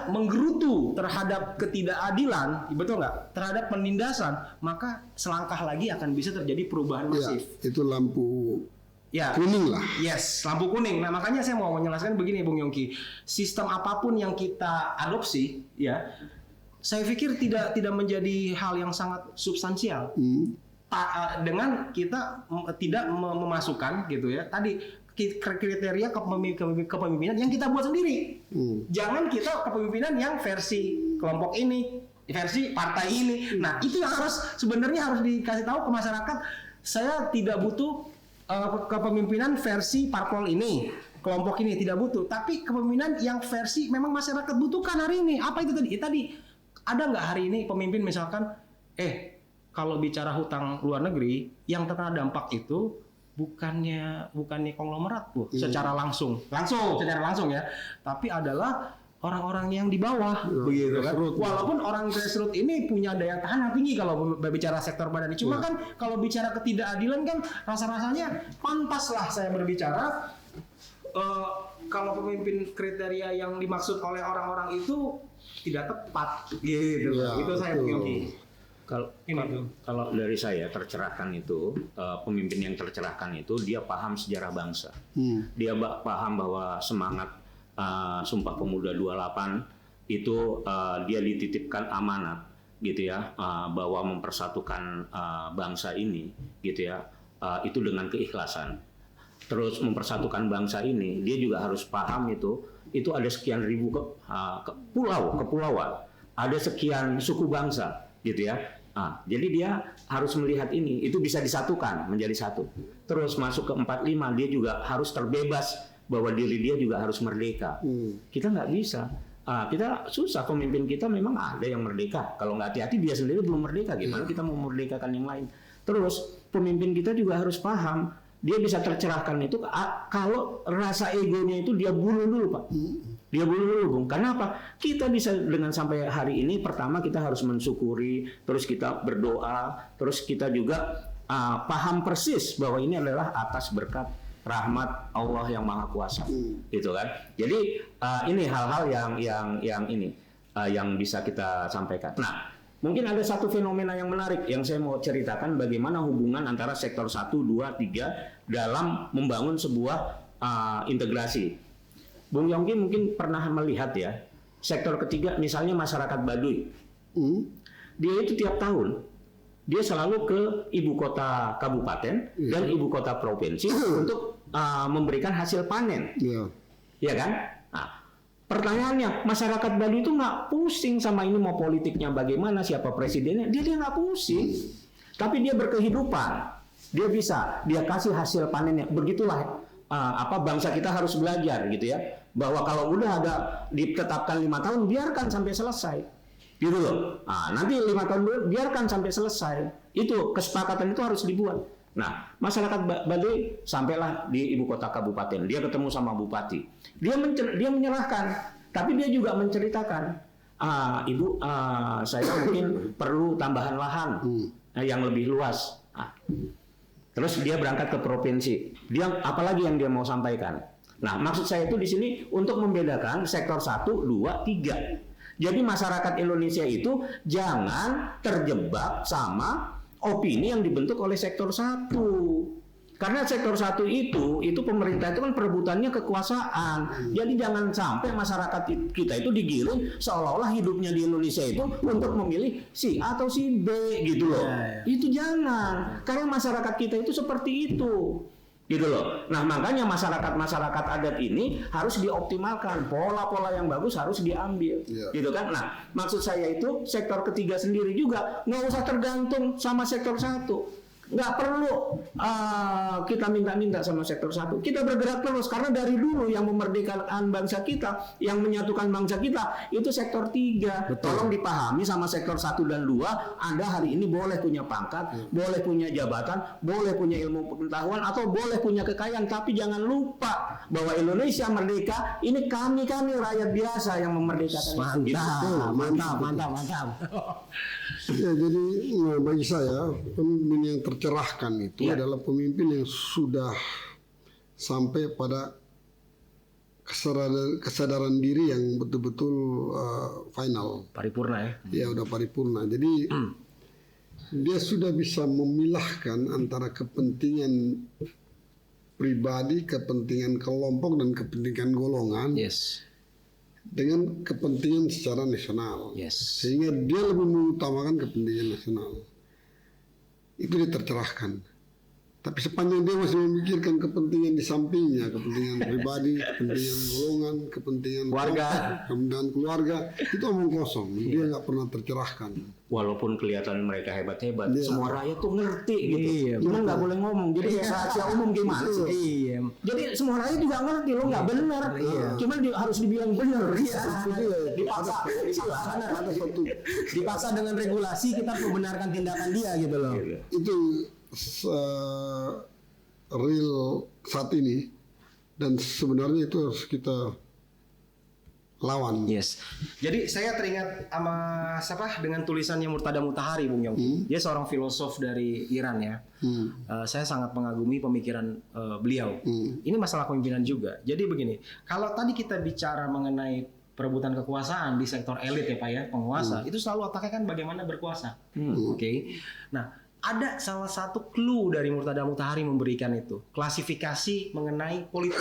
menggerutu terhadap ketidakadilan, betul nggak? Terhadap penindasan, maka selangkah lagi akan bisa terjadi perubahan masif. Ya, itu lampu kuning lah. Yes, lampu kuning. Nah, makanya saya mau menjelaskan begini, Bung Yongki. Sistem apapun yang kita adopsi, ya, saya pikir tidak menjadi hal yang sangat substansial. Dengan kita tidak memasukkan gitu ya tadi kriteria kepemimpinan yang kita buat sendiri. Jangan kita kepemimpinan yang versi kelompok ini, versi partai ini. Nah, itu yang sebenarnya harus dikasih tahu ke masyarakat. Saya tidak butuh kepemimpinan versi parpol ini, kelompok ini, tidak butuh. Tapi kepemimpinan yang versi memang masyarakat butuhkan hari ini. Apa itu tadi? Tadi ada nggak hari ini pemimpin misalkan, kalau bicara hutang luar negeri yang terkena dampak itu bukannya konglomerat secara langsung ya, tapi adalah orang-orang yang di bawah, begitu kan. Walaupun orang grassroots ini punya daya tahan yang tinggi kalau berbicara sektor madani. Cuma kan kalau bicara ketidakadilan kan rasa-rasanya pantaslah saya berbicara kalau pemimpin kriteria yang dimaksud oleh orang-orang itu tidak tepat, gitu. Itu saya Yogi. Kalau dari saya tercerahkan itu pemimpin yang tercerahkan itu dia paham sejarah bangsa. Dia paham bahwa semangat Sumpah Pemuda 28 itu dia dititipkan amanat gitu ya, bahwa mempersatukan bangsa ini gitu ya, itu dengan keikhlasan. Terus mempersatukan bangsa ini dia juga harus paham itu ada sekian ribu kepulauan, ada sekian suku bangsa gitu ya. Jadi dia harus melihat ini, itu bisa disatukan menjadi satu. Terus masuk ke 45, dia juga harus terbebas bahwa diri dia juga harus merdeka. Kita nggak bisa, kita susah, pemimpin kita memang ada yang merdeka. Kalau nggak hati-hati dia sendiri belum merdeka, gimana kita mau memerdekakan yang lain? Terus pemimpin kita juga harus paham, dia bisa tercerahkan itu kalau rasa egonya itu dia bunuh dulu, Pak. Dia bunuh dulu, Bung. Karena apa? Kita bisa dengan sampai hari ini, pertama kita harus mensyukuri, terus kita berdoa, terus kita juga paham persis bahwa ini adalah atas berkat rahmat Allah yang Maha Kuasa, gitu kan. Jadi ini hal-hal yang bisa kita sampaikan. Nah, mungkin ada satu fenomena yang menarik yang saya mau ceritakan bagaimana hubungan antara sektor 1, 2, 3 dalam membangun sebuah integrasi. Bung Yongki mungkin pernah melihat ya, sektor ketiga misalnya masyarakat Baduy. Dia itu tiap tahun dia selalu ke ibu kota kabupaten dan ibu kota provinsi untuk memberikan hasil panen. Ya kan? Nah, pertanyaannya, masyarakat Bali itu nggak pusing sama ini mau politiknya bagaimana, siapa presidennya, dia nggak pusing. Tapi dia berkehidupan, dia bisa, dia kasih hasil panennya. Begitulah bangsa kita harus belajar gitu ya, bahwa kalau udah ada ditetapkan 5 tahun, biarkan sampai selesai. Gitu loh. Nah, nanti 5 tahun dulu biarkan sampai selesai. Itu kesepakatan itu harus dibuat. Nah, masyarakat Baduy sampailah di ibu kota kabupaten. Dia ketemu sama bupati. Dia menyerahkan, tapi dia juga menceritakan, Ibu, saya mungkin perlu tambahan lahan yang lebih luas. Terus dia berangkat ke provinsi. Dia apalagi yang dia mau sampaikan. Nah, maksud saya itu di sini untuk membedakan sektor 1, 2, 3. Jadi masyarakat Indonesia itu jangan terjebak sama opini yang dibentuk oleh sektor 1. Karena sektor 1 itu pemerintah itu kan perebutannya kekuasaan. Jadi jangan sampai masyarakat kita itu digiring seolah-olah hidupnya di Indonesia itu untuk memilih si A atau si B gitu loh. Itu jangan. Karena masyarakat kita itu seperti itu. Gitu loh. Nah, makanya masyarakat adat ini harus dioptimalkan, pola-pola yang bagus harus diambil, gitu kan. Nah, maksud saya itu sektor ketiga sendiri juga nggak usah tergantung sama sektor 1. Nggak perlu kita minta-minta sama sektor 1. Kita bergerak terus karena dari dulu yang memerdekakan bangsa kita, yang menyatukan bangsa kita itu sektor 3. Tolong dipahami sama sektor 1 dan 2. Anda hari ini boleh punya pangkat, boleh punya jabatan, boleh punya ilmu pengetahuan atau boleh punya kekayaan, tapi jangan lupa bahwa Indonesia merdeka ini kami rakyat biasa yang memerdekakan. Mantap. Ya, jadi bagi saya pemimpin yang tercerahkan itu adalah pemimpin yang sudah sampai pada kesadaran diri yang betul-betul final. Paripurna ya. Ya, udah paripurna. Jadi dia sudah bisa memilahkan antara kepentingan pribadi, kepentingan kelompok dan kepentingan golongan. Dengan kepentingan secara nasional, sehingga dia lebih mengutamakan kepentingan nasional. Itu dia tercerahkan. Tapi sepanjang dia masih memikirkan kepentingan di sampingnya, kepentingan pribadi, kepentingan golongan, kepentingan kepentingan keluarga, itu omong kosong. Dia nggak pernah tercerahkan. Walaupun kelihatan mereka hebat-hebat, semua rakyat tuh ngerti gitu. Cuma nggak boleh ngomong. Jadi rahasia umum gimana sih? Jadi semua rakyat juga ngerti, lo nggak benar. Cuma harus dibilang benar. Dipaksa dengan regulasi kita membenarkan tindakan dia gitu loh. Itu real saat ini, dan sebenarnya itu harus kita lawan. Jadi saya teringat sama dengan tulisannya Murtada Mutahari, Bung Yongki. Dia seorang filosof dari Iran ya. Saya sangat mengagumi pemikiran beliau. Ini masalah kepemimpinan juga. Jadi begini, kalau tadi kita bicara mengenai perebutan kekuasaan di sektor elit ya Pak ya, penguasa, itu selalu otaknya kan bagaimana berkuasa. Nah, ada salah satu clue dari Murtada Mutahari memberikan itu, klasifikasi mengenai politik.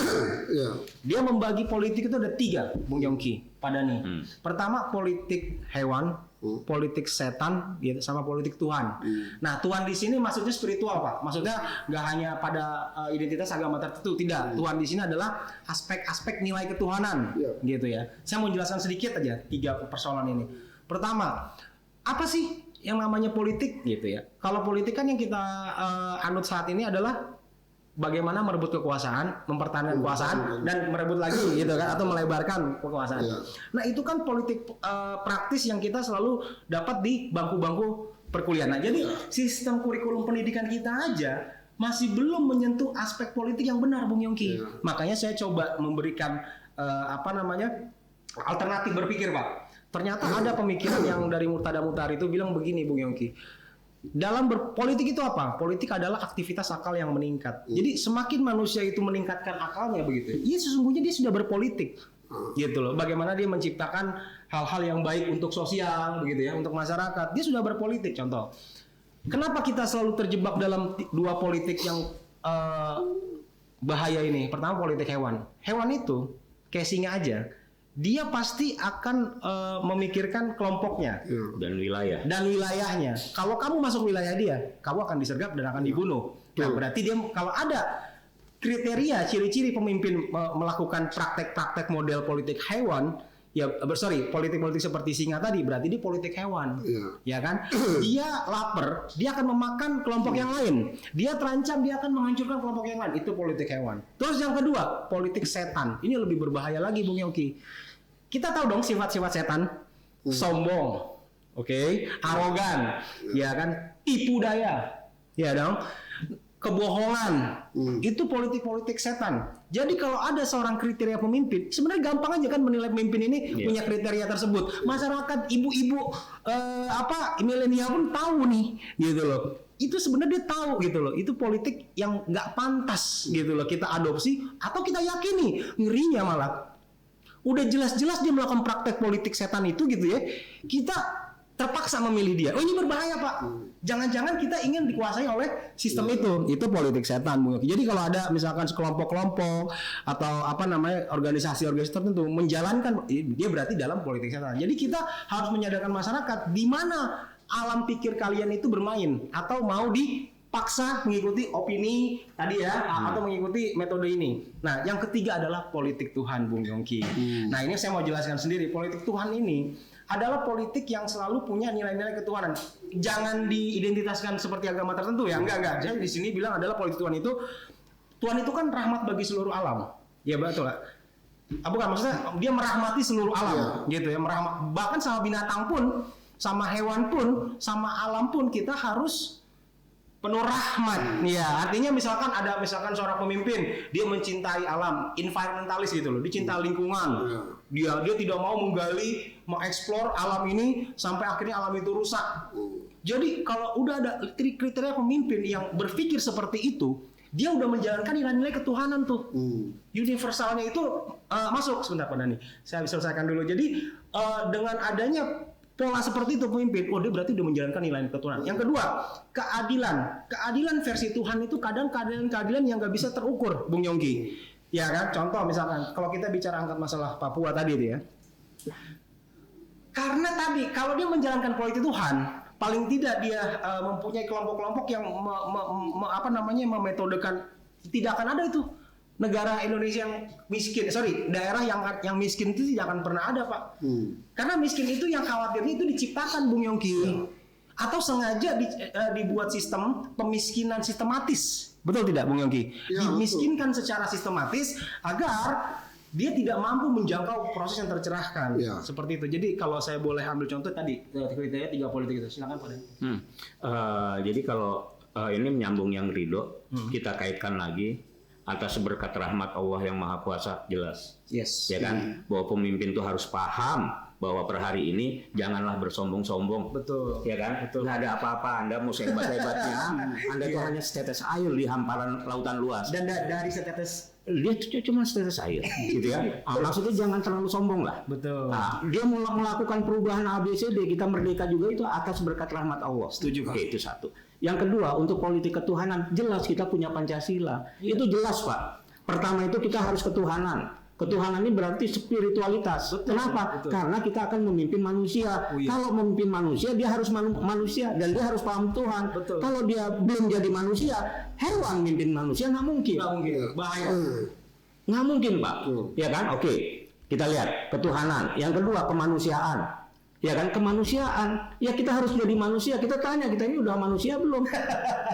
Dia membagi politik itu ada 3, Bung Yongki, Padani. Pertama politik hewan, politik setan, gitu, sama politik Tuhan. Nah, Tuhan di sini maksudnya spiritual, Pak. Maksudnya nggak hanya pada identitas agama tertentu, tidak. Tuhan di sini adalah aspek-aspek nilai ketuhanan, gitu ya. Saya mau jelaskan sedikit aja 3 persoalan ini. Pertama, apa sih yang namanya politik gitu ya? Kalau politik kan yang kita anut saat ini adalah bagaimana merebut kekuasaan, mempertahankan kekuasaan dan merebut lagi gitu kan, atau melebarkan kekuasaan. Nah, itu kan politik praktis yang kita selalu dapat di bangku-bangku perkuliahan. Nah, jadi sistem kurikulum pendidikan kita aja masih belum menyentuh aspek politik yang benar, Bung Yongki. Makanya saya coba memberikan alternatif berpikir, Pak. Ternyata ada pemikiran yang dari Murtada Mutahari itu bilang begini, Bung Yongki. dalam berpolitik itu apa? Politik adalah aktivitas akal yang meningkat. Jadi semakin manusia itu meningkatkan akalnya begitu, ya sesungguhnya dia sudah berpolitik, gitu loh. Bagaimana dia menciptakan hal-hal yang baik untuk sosial, begitu ya, untuk masyarakat. Dia sudah berpolitik. Contoh, kenapa kita selalu terjebak dalam dua politik yang bahaya ini? Pertama, politik hewan. Hewan itu kayak singa aja. Dia pasti akan memikirkan kelompoknya Dan wilayah. dan wilayahnya. Kalau kamu masuk wilayah dia, kamu akan disergap dan akan dibunuh. Nah, berarti dia kalau ada kriteria, ciri-ciri pemimpin melakukan praktek-praktek model politik hewan, ya politik-politik seperti singa tadi, berarti dia politik hewan, ya kan? Dia lapar, dia akan memakan kelompok yang lain. Dia terancam, dia akan menghancurkan kelompok yang lain. Itu politik hewan. Terus yang kedua, politik setan. Ini lebih berbahaya lagi, Bung Yogi. Kita tahu dong sifat-sifat setan, sombong, arogan, ya kan, tipu daya, ya dong, kebohongan, itu politik-politik setan. Jadi kalau ada seorang kriteria pemimpin, sebenarnya gampang aja kan menilai pemimpin ini punya kriteria tersebut. Masyarakat ibu-ibu milenial pun tahu nih, gitu loh. Itu sebenarnya dia tahu gitu loh. Itu politik yang nggak pantas gitu loh kita adopsi atau kita yakini. Ngerinya malah. Udah jelas-jelas dia melakukan praktek politik setan itu gitu ya. Kita terpaksa memilih dia. Oh, ini berbahaya, Pak. Jangan-jangan kita ingin dikuasai oleh sistem itu. Itu politik setan, Bung Yogi. Jadi kalau ada misalkan sekelompok-kelompok atau organisasi-organisasi tertentu menjalankan, dia berarti dalam politik setan. Jadi kita harus menyadarkan masyarakat di mana alam pikir kalian itu bermain atau mau dipaksa mengikuti opini tadi ya atau mengikuti metode ini. Nah, yang ketiga adalah politik Tuhan, Bung Yongki. Nah, ini saya mau jelaskan sendiri. Politik Tuhan ini adalah politik yang selalu punya nilai-nilai ketuhanan. Jangan diidentitaskan seperti agama tertentu ya. Enggak. Jadi di sini bilang adalah politik Tuhan itu kan rahmat bagi seluruh alam. Ya betul lah. Bukan, maksudnya dia merahmati seluruh alam gitu ya, bahkan sama binatang pun, sama hewan pun, sama alam pun kita harus penuh rahmat. Ya, artinya misalkan seorang pemimpin, dia mencintai alam, environmentalis gitu loh, dia cinta lingkungan. Dia tidak mau mengeksplor alam ini sampai akhirnya alam itu rusak. Jadi kalau udah ada kriteria pemimpin yang berpikir seperti itu, dia udah menjalankan nilai-nilai ketuhanan tuh. Universalnya itu masuk. Sebentar Pak Dhani, saya selesaikan dulu. Jadi dengan adanya pola seperti itu pemimpin, dia berarti udah menjalankan nilai ketuhanan. Yang kedua, keadilan versi Tuhan itu kadang keadilan yang nggak bisa terukur, Bung Yongki. Ya kan, contoh misalkan kalau kita bicara angkat masalah Papua tadi itu ya, karena tadi kalau dia menjalankan politik Tuhan, paling tidak dia mempunyai kelompok-kelompok yang memetodekan, tidak akan ada itu negara Indonesia yang miskin, daerah yang miskin itu tidak akan pernah ada, Pak. Karena miskin itu yang khawatirnya itu diciptakan, Bung Yongki, atau sengaja dibuat sistem pemiskinan sistematis. Betul tidak, Bung Yongki? Dimiskinkan secara sistematis agar dia tidak mampu menjangkau proses yang tercerahkan. Seperti itu. Jadi kalau saya boleh ambil contoh tadi kriteria 3 politik itu, silakan Pak. Jadi kalau ini menyambung yang Ridho, kita kaitkan lagi atas berkat rahmat Allah yang Maha Kuasa, jelas. Yes. Ya kan? Bahwa pemimpin itu harus paham bahwa per hari ini janganlah bersombong-sombong. Betul. Ya kan? Betul. Nggak ada apa-apa, Anda mau sehebat-hebatnya. Anda itu hanya setetes air di hamparan lautan luas. Dan dari setetes dia cuma setetes air, gitu ya. Maksudnya jangan terlalu sombong lah. Betul. Nah, dia melakukan perubahan ABCD, kita merdeka juga itu atas berkat rahmat Allah. Setuju, Pak. Oke, itu satu. Yang kedua, untuk politik ketuhanan, jelas kita punya Pancasila. Itu jelas, Pak. Pertama itu kita harus ketuhanan. Ketuhanan ini berarti spiritualitas. Kenapa? Betul. Karena kita akan memimpin manusia. Kalau memimpin manusia, dia harus manusia dan dia harus paham Tuhan. Betul. Kalau dia belum jadi manusia, hewan memimpin manusia nggak mungkin. Nggak mungkin. Bahaya. Nggak mungkin, Pak. Ya kan? Oke. Kita lihat ketuhanan. Yang kedua, kemanusiaan. Ya kan, kemanusiaan. Ya kita harus jadi manusia. Kita tanya, kita ini udah manusia belum?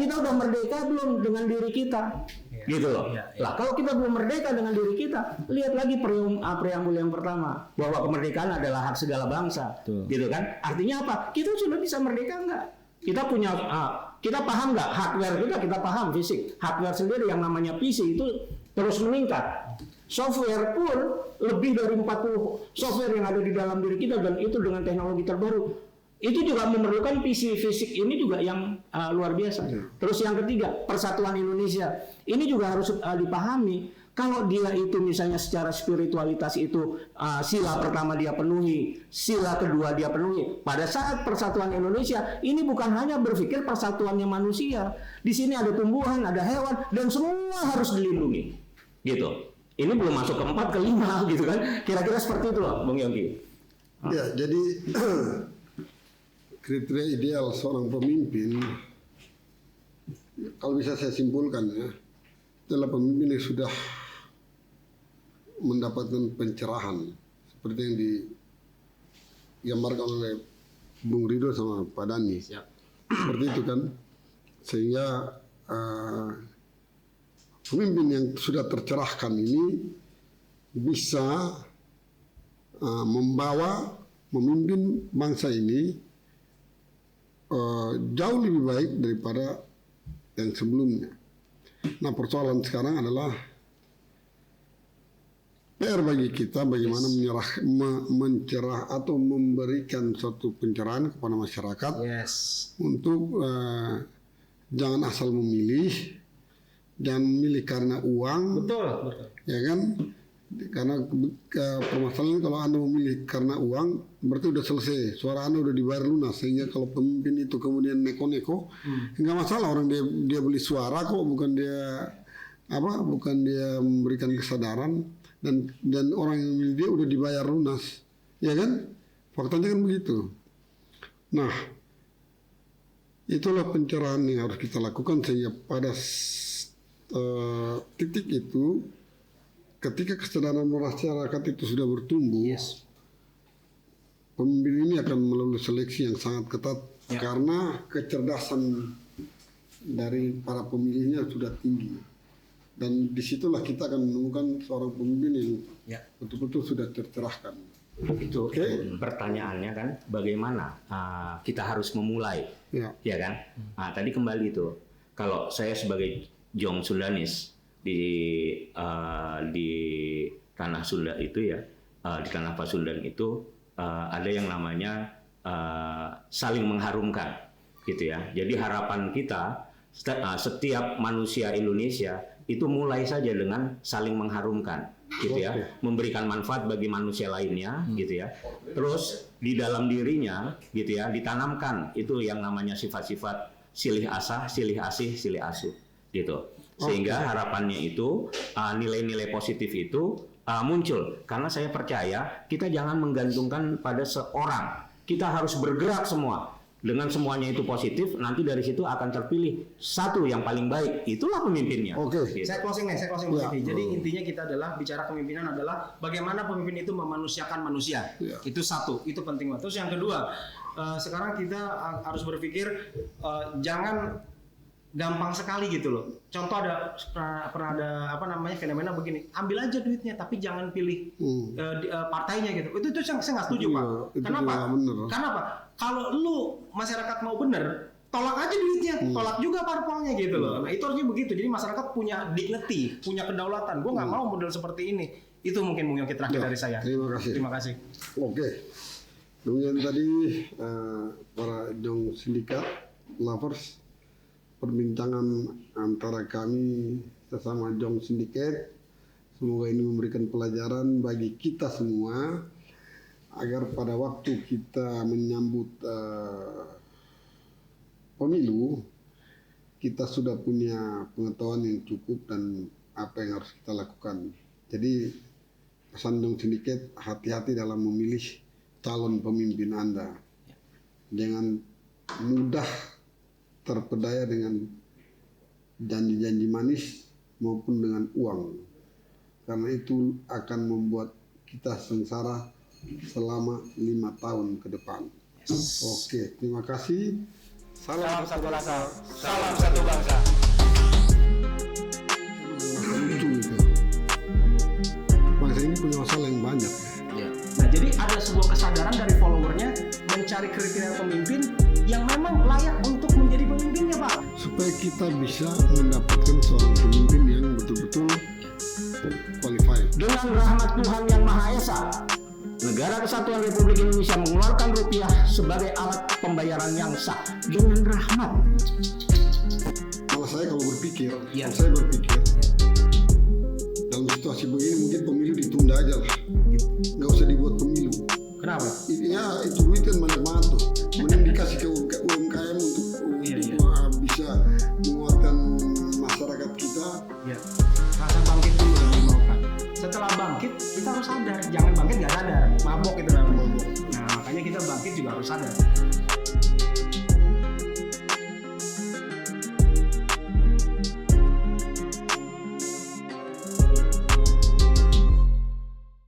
Kita udah merdeka belum dengan diri kita? Gitu loh. Lah kalau kita belum merdeka dengan diri kita, lihat lagi preambul yang pertama, bahwa kemerdekaan adalah hak segala bangsa. Gitu kan? Artinya apa? Kita sudah bisa merdeka enggak? Kita punya kita paham nggak hardware kita paham fisik. Hardware sendiri yang namanya PC itu terus meningkat. Software pun lebih dari 40 software yang ada di dalam diri kita, dan itu dengan teknologi terbaru Itu juga memerlukan visi fisik ini juga yang luar biasa. Terus yang ketiga, persatuan Indonesia. Ini juga harus dipahami. Kalau dia itu misalnya secara spiritualitas itu sila pertama dia penuhi, sila kedua dia penuhi. Pada saat persatuan Indonesia, ini bukan hanya berpikir persatuannya manusia. Di sini ada tumbuhan, ada hewan, dan semua harus dilindungi. Gitu. Ini belum masuk ke 4, ke 5 gitu kan. Kira-kira seperti itu loh, Bung Yongki. Ya, jadi kriteria ideal seorang pemimpin, kalau bisa saya simpulkan ya, adalah pemimpin yang sudah mendapatkan pencerahan seperti yang digambarkan oleh Bung Rido sama Pak Dani. Seperti itu kan, sehingga pemimpin yang sudah tercerahkan ini bisa memimpin bangsa ini jauh lebih baik daripada yang sebelumnya. Nah, persoalan sekarang adalah PR bagi kita bagaimana mencerah atau memberikan suatu pencerahan kepada masyarakat untuk jangan asal memilih, jangan memilih karena uang, Betul. ya kan? Karena permasalahan kalau Anda memilih karena uang berarti udah selesai, suara Anda udah dibayar lunas, sehingga kalau pemimpin itu kemudian neko-neko nggak masalah, orang dia beli suara kok, bukan dia memberikan kesadaran, dan orang yang memilih dia udah dibayar lunas, ya kan? Faktanya kan begitu. Nah, itulah pencerahan yang harus kita lakukan, sehingga pada titik itu, ketika kesadaran masyarakat itu sudah bertumbuh, pemimpin ini akan melalui seleksi yang sangat ketat karena kecerdasan dari para pemilihnya sudah tinggi. Dan disitulah kita akan menemukan seorang pemimpin yang betul-betul sudah tercerahkan. Itu pertanyaannya kan, bagaimana kita harus memulai, ya kan? Nah, tadi kembali itu, kalau saya sebagai Jong Sundanis di tanah Sunda itu ya, di tanah Pasundan itu ada yang namanya saling mengharumkan, gitu ya. Jadi harapan kita setiap manusia Indonesia itu mulai saja dengan saling mengharumkan, gitu ya, memberikan manfaat bagi manusia lainnya, gitu ya. Terus di dalam dirinya, gitu ya, ditanamkan itu yang namanya sifat-sifat silih asah, silih asih, silih asuh, gitu. Sehingga harapannya itu nilai-nilai positif itu muncul. Karena saya percaya kita jangan menggantungkan pada seorang, kita harus bergerak semua. Dengan semuanya itu positif, nanti dari situ akan terpilih satu yang paling baik. Itulah pemimpinnya. Gitu. Saya closing Jadi intinya kita adalah bicara kepemimpinan adalah bagaimana pemimpin itu memanusiakan manusia. Itu satu, itu penting banget. Terus yang kedua, sekarang kita harus berpikir jangan gampang sekali gitu loh. Contoh pernah ada fenomena begini, ambil aja duitnya tapi jangan pilih partainya gitu. Itu saya nggak setuju Pak. Kenapa? Kalau lu masyarakat mau bener, tolak aja duitnya, tolak juga parpolnya gitu loh. Nah itu harusnya begitu. Jadi masyarakat punya dignity, punya kedaulatan. Gue nggak mau model seperti ini. Itu mungkin yang terakhir dari saya. Terima kasih. Oke. Kemudian tadi para Jong Sindikat Lovers, perbincangan antara kami sesama Jong Sindikat, semoga ini memberikan pelajaran bagi kita semua agar pada waktu kita menyambut pemilu kita sudah punya pengetahuan yang cukup dan apa yang harus kita lakukan. Jadi pesan Jong Sindikat, hati-hati dalam memilih calon pemimpin Anda. Jangan mudah terpedaya dengan janji-janji manis maupun dengan uang, karena itu akan membuat kita sengsara selama 5 tahun ke depan. Oke, terima kasih. Salam satu rasa, salam satu bangsa. Lucu gitu. Bangsa ini punya masalah yang banyak. Nah, jadi ada sebuah kesadaran dari followernya mencari kriteria pemimpin yang memang layak untuk menjadi pemimpinnya, Pak. Supaya kita bisa mendapatkan seorang pemimpin yang betul-betul qualified. Dengan rahmat Tuhan Yang Maha Esa, Negara Kesatuan Republik Indonesia mengeluarkan rupiah sebagai alat pembayaran yang sah dengan rahmat. Kalau saya berpikir, Iya. dalam situasi begini mungkin pemilu ditunda aja lah, nggak usah dibuat pemilu. Kenapa? Ya itu duit kan banyak banget tuh, mending dikasih ke UMKM untuk Iya. bisa menguatkan masyarakat kita. Ya, rasa bangkit dulu yang dimaukan. Setelah bangkit, kita harus sadar. Jangan bangkit nggak sadar, mabok itu namanya. Nah, makanya kita bangkit juga harus sadar.